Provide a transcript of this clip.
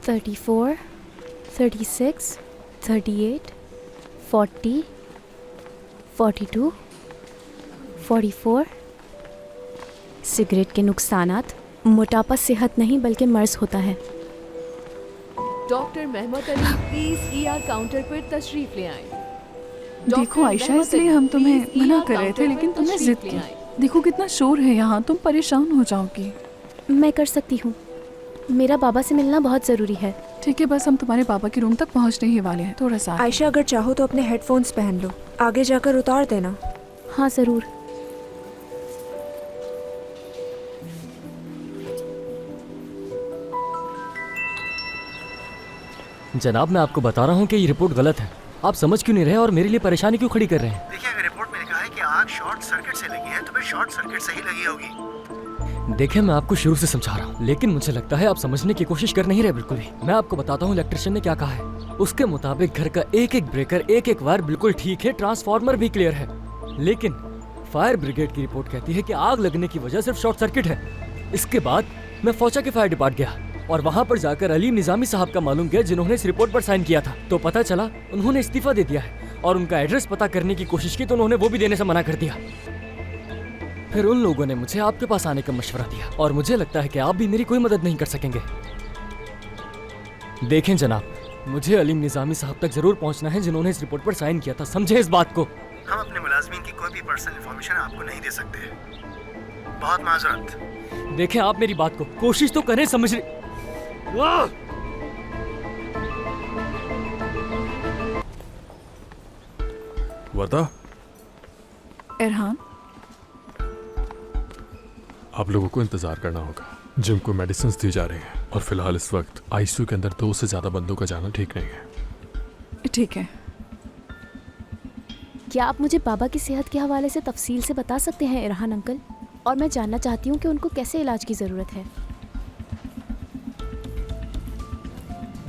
34, 36, 38, 40, 42, 44। Cigarette के नुकसानात, मोटापा सेहत नहीं बल्कि मर्ज होता है। Doctor Mehmet Ali please ER counter पर तशरीफ ले आएं। देखो आयशा, इसलिए हम तुम्हें मना कर रहे थे लेकिन तुमने जिद की। देखो कितना शोर है यहाँ, तुम परेशान हो जाओगी। मैं कर सकती हूँ, मेरा बाबा से मिलना बहुत ज़रूरी है। ठीक है, बस हम तुम्हारे पापा के रूम तक पहुँचने ही वाले हैं, थोड़ा सा। आयशा अगर चाहो तो अपने हेडफोन्स पहन लो, आगे जाकर उतार देना। हाँ ज़रूर। जनाब, मैं आपको बता रहा हूँ कि ये रिपोर्ट गलत है। आप समझ क्यों नहीं रहे और मेरे लिए परेशानी क्यों खड़ी कर रहे हैं? देखिए, अगर रिपोर्ट में लिखा है कि आग शॉर्ट सर्किट से लगी है तो फिर शॉर्ट सर्किट से ही लगी होगी। देखिए, मैं आपको शुरू से समझा रहा हूँ, लेकिन मुझे लगता है आप समझने की कोशिश कर नहीं रहे बिल्कुल भी। मैं आपको बताता हूँ इलेक्ट्रिशियन ने क्या कहा है। उसके मुताबिक घर का एक एक ब्रेकर, एक एक वायर बिल्कुल ठीक है, ट्रांसफार्मर भी क्लियर है, लेकिन फायर ब्रिगेड की रिपोर्ट कहती है कि आग लगने की वजह सिर्फ शॉर्ट सर्किट है। इसके बाद मैं फौजा के फायर डिपार्ट गया और वहाँ पर जाकर अलीम निजामी साहब का मालूम किया, जिन्होंने इस रिपोर्ट पर साइन किया था। तो पता चला उन्होंने इस्तीफा दे दिया है और उनका एड्रेस पता करने की कोशिश की तो उन्होंने वो भी देने से मना कर दिया। फिर उन लोगों ने मुझे आपके पास आने का मशवरा दिया और मुझे लगता है कि आप भी मेरी कोई मदद नहीं कर सकेंगे। देखें जनाब, मुझे अलीम निजामी साहब तक जरूर पहुंचना है, जिन्होंने इस रिपोर्ट पर साइन किया था। समझे इस बात को? हम अपने मुलाजमीन की कोई भी पर्सनल इंफॉर्मेशन आपको नहीं दे सकते। बहुत माजरत। देखें, आप मेरी बात को कोशिश तो करें समझ रहे। वर्दा, इरहान, आप लोगों को इंतजार करना होगा। जिम को मेडिसिन दी जा रही हैं और फिलहाल इस वक्त आईसीयू के अंदर 2 से ज्यादा बंदों का जाना ठीक नहीं है। ठीक है। क्या आप मुझे बाबा की सेहत के हवाले से तफसील से बता सकते हैं इरहान अंकल? और मैं जानना चाहती हूँ कि उनको कैसे इलाज की ज़रूरत है।